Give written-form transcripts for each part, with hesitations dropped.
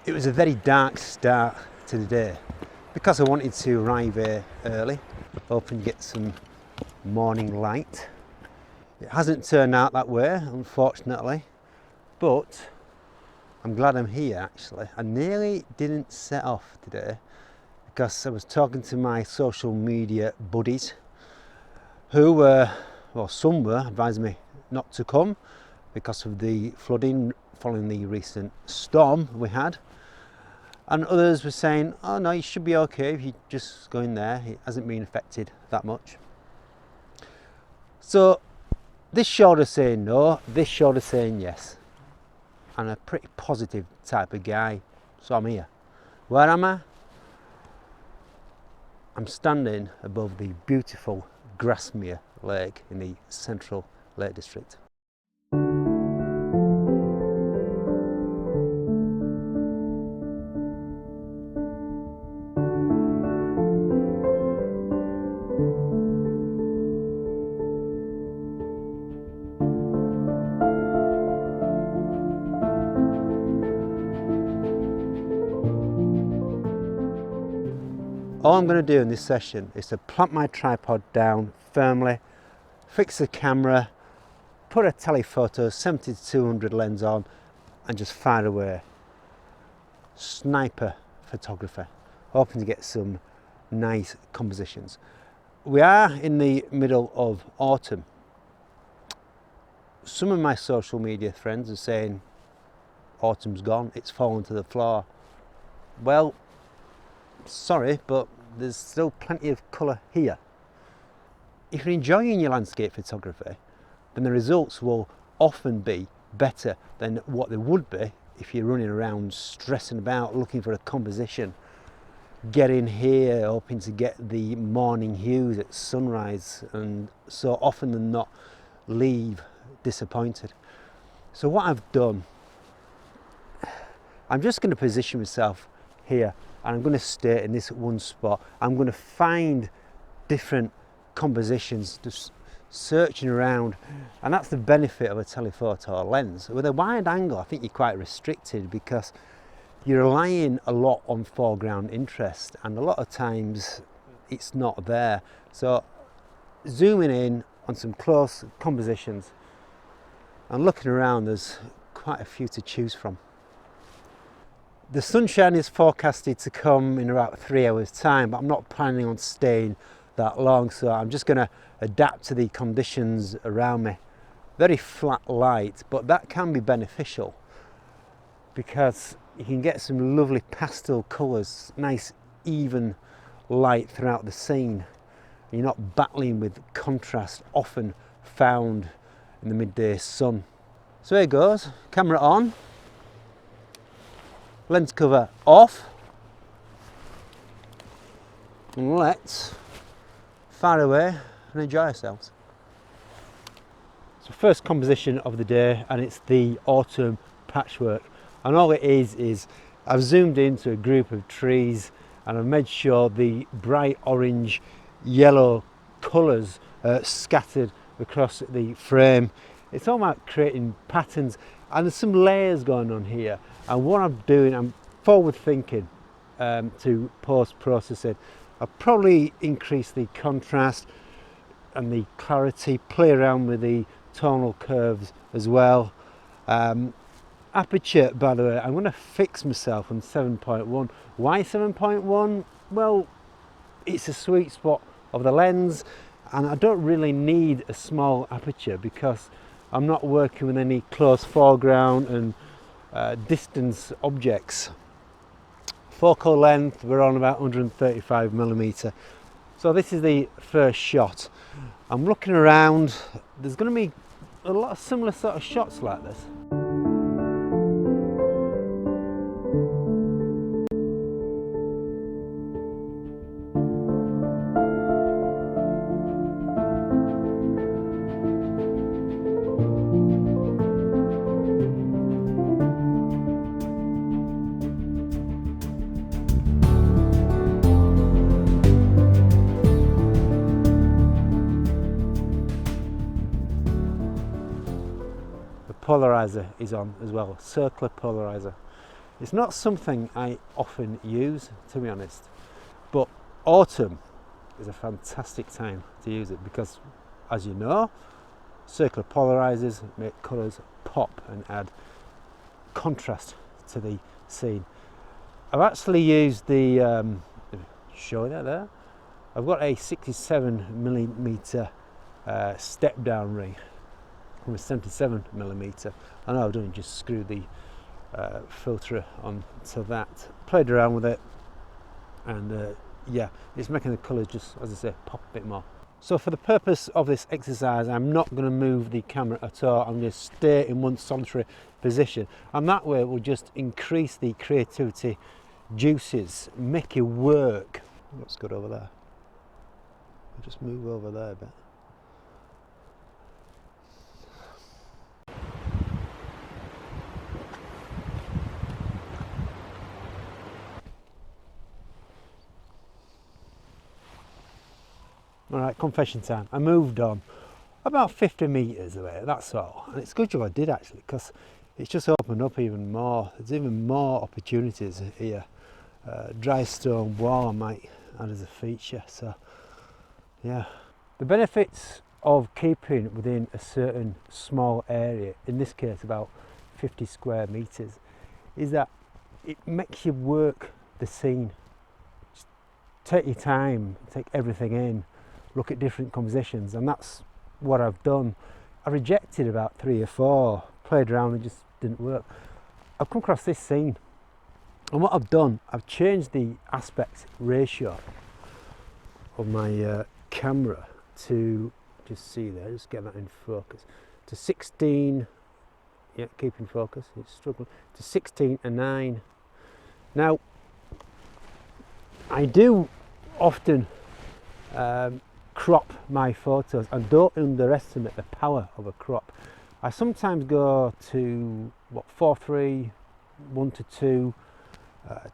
It was a very dark start to the day because I wanted to arrive here early, hoping to get some morning light. It hasn't turned out that way, unfortunately, but I'm glad I'm here actually. I nearly didn't set off today because I was talking to my social media buddies who were, well, some were advising me not to come because of the flooding following the recent storm we had, and others were saying, oh no, you should be okay if you just go in there, it hasn't been affected that much. So this shoulder saying no, this shoulder saying yes. I'm a pretty positive type of guy, so I'm here. Where am I? I'm standing above the beautiful Grasmere Lake in the central Lake District. All I'm going to do in this session is to plant my tripod down firmly, fix the camera, put a telephoto 70-200 lens on and just fire away. Sniper photography, hoping to get some nice compositions. We are in the middle of autumn. Some of my social media friends are saying autumn's gone, it's fallen to the floor. Well, sorry, but there's still plenty of colour here. If you're enjoying your landscape photography, then the results will often be better than what they would be if you're running around stressing about looking for a composition, getting here hoping to get the morning hues at sunrise, and so often than not leave disappointed. So what I've done, I'm just going to position myself here and I'm going to stay in this one spot. I'm going to find different compositions, just searching around, and that's the benefit of a telephoto lens. With a wide angle, I think you're quite restricted because you're relying a lot on foreground interest, and a lot of times it's not there. So zooming in on some close compositions and looking around, there's quite a few to choose from. The sunshine is forecasted to come in about 3 hours time, but I'm not planning on staying that long, so I'm just going to adapt to the conditions around me. Very flat light, but that can be beneficial because you can get some lovely pastel colours, nice even light throughout the scene. You're not battling with contrast often found in the midday sun. So here goes, camera on, lens cover off, and let's fire away and enjoy ourselves. So first composition of the day, and it's the autumn patchwork, and all it is I've zoomed into a group of trees and I've made sure the bright orange yellow colours scattered across the frame. It's all about creating patterns, and there's some layers going on here, and what I'm doing, I'm forward thinking to post processing. I'll probably increase the contrast and the clarity, play around with the tonal curves as well. Aperture, by the way, I'm going to fix myself on 7.1. Why 7.1? Well, it's a sweet spot of the lens, and I don't really need a small aperture because I'm not working with any close foreground and distance objects. Focal length, we're on about 135mm. So this is the first shot. I'm looking around, there's going to be a lot of similar sort of shots like this. Polarizer is on as well, circular polarizer. It's not something I often use, to be honest, but autumn is a fantastic time to use it because, as you know, circular polarizers make colours pop and add contrast to the scene. I've actually used the, show that there, I've got a 67mm step down ring from a 77mm. I know I've done just screw the filter onto that, played around with it, and yeah, it's making the colours just, as I say, pop a bit more. So for the purpose of this exercise, I'm not going to move the camera at all. I'm going to stay in one solitary position, and that way it will just increase the creativity juices, make it work. Looks good over there. I'll just move over there a bit. Alright, confession time. I moved on about 50 metres away, that's all. And it's a good job I did actually, because it's just opened up even more. There's even more opportunities here. Dry stone wall I might add as a feature, so yeah. The benefits of keeping within a certain small area, in this case about 50 square metres, is that it makes you work the scene. Just take your time, take everything in, look at different compositions, and that's what I've done. I rejected about 3 or 4, played around, and just didn't work. I've come across this scene, and what I've done, I've changed the aspect ratio of my camera to, just see there, just get that in focus, to 16, yeah, keep in focus, it's struggling, to 16:9. Now, I do often crop my photos, and don't underestimate the power of a crop. I sometimes go to what, 4:3, 1:2,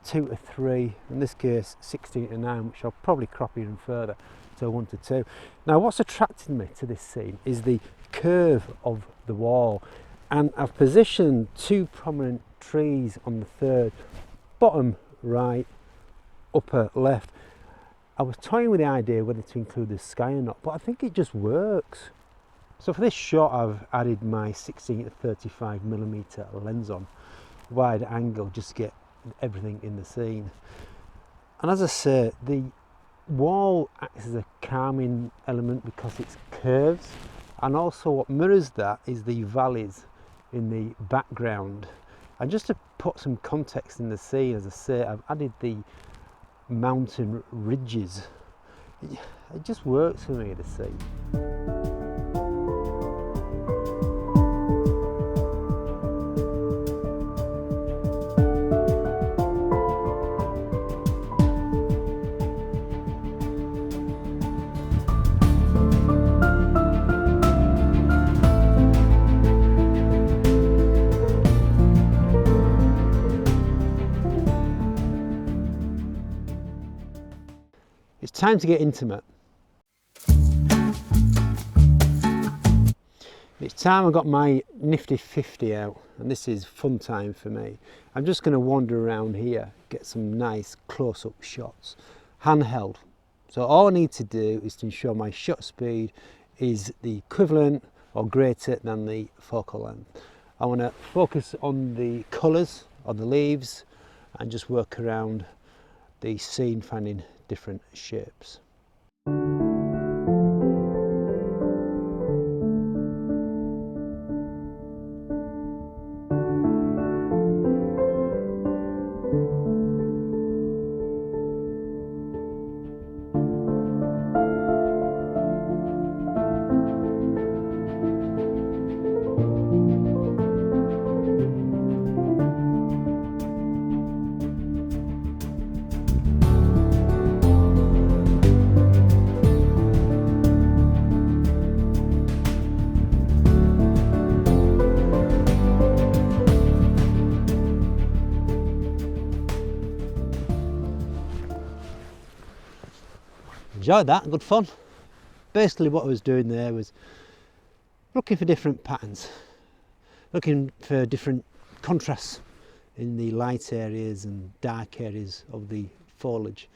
2:3, in this case 16:9, which I'll probably crop even further to 1:2. Now what's attracted me to this scene is the curve of the wall, and I've positioned 2 prominent trees on the third, bottom right, upper left. I was toying with the idea whether to include the sky or not, but I think it just works. So for this shot I've added my 16-35mm lens on, wide angle, just to get everything in the scene. And as I say, the wall acts as a calming element because it's curves, and also what mirrors that is the valleys in the background. And just to put some context in the scene, as I say, I've added the mountain ridges. It just works for me to see. It's time to get intimate. It's time I got my nifty 50 out, and this is fun time for me. I'm just going to wander around here, get some nice close-up shots, handheld. So all I need to do is to ensure my shutter speed is the equivalent or greater than the focal length. I want to focus on the colours of the leaves and just work around the scene, finding different shapes. Enjoyed that, good fun. Basically what I was doing there was looking for different patterns, looking for different contrasts in the light areas and dark areas of the foliage.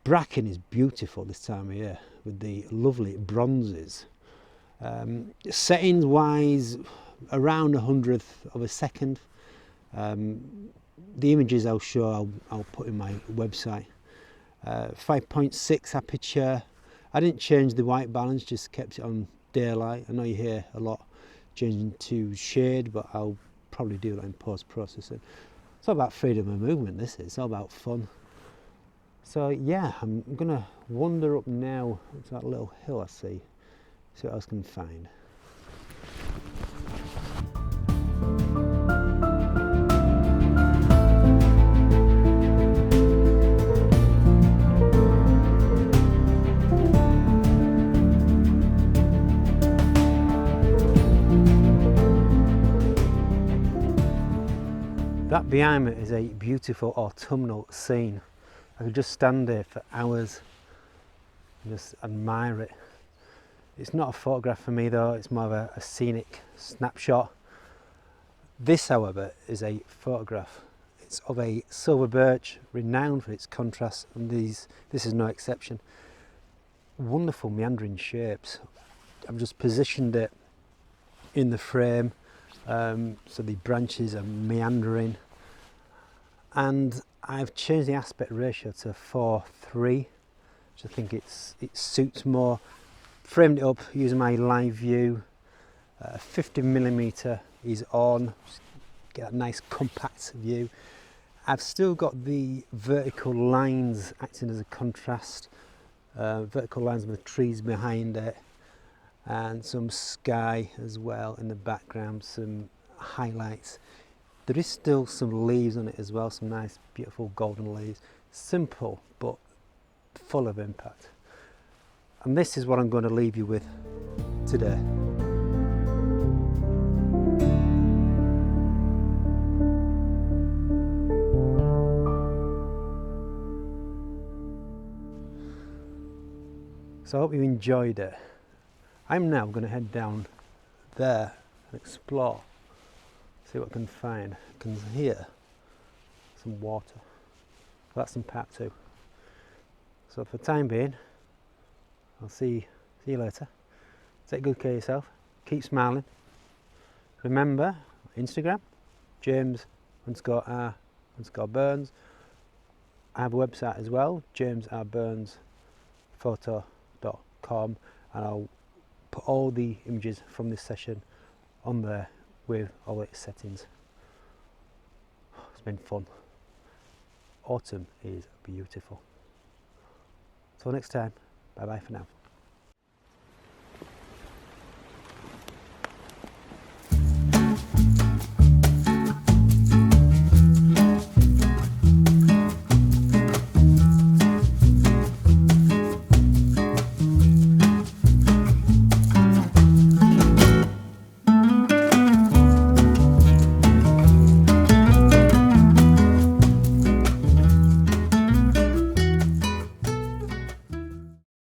Bracken is beautiful this time of year with the lovely bronzes. Settings wise, around 100th of a second. The images I'll show, I'll put in my website. 5.6 aperture. I didn't change the white balance, just kept it on daylight. I know you hear a lot changing to shade, but I'll probably do that in post-processing. It's all about freedom of movement, this is. It's all about fun. So yeah, I'm gonna wander up now to that little hill I see what else I can find. That behind me is a beautiful autumnal scene. I could just stand there for hours and just admire it. It's not a photograph for me though, it's more of a scenic snapshot. This, however, is a photograph. It's of a silver birch, renowned for its contrast, and this is no exception. Wonderful meandering shapes. I've just positioned it in the frame, so the branches are meandering, and I've changed the aspect ratio to 4:3, which I think it suits more. Framed it up using my live view. 50mm is on, just get a nice compact view. I've still got the vertical lines acting as a contrast, vertical lines with trees behind it, and some sky as well in the background, some highlights. There is still some leaves on it as well, some nice beautiful golden leaves. Simple but full of impact. And this is what I'm going to leave you with today. So I hope you enjoyed it. I'm now going to head down there and explore, see what I can find. I can hear some water. That's in part 2. So for the time being, I'll see you later. Take good care of yourself. Keep smiling. Remember, Instagram, James_R_Burns. I have a website as well, jamesrburnsphoto.com, and I'll put all the images from this session on there with all its settings. It's been fun. Autumn is beautiful. Till next time, bye bye for now.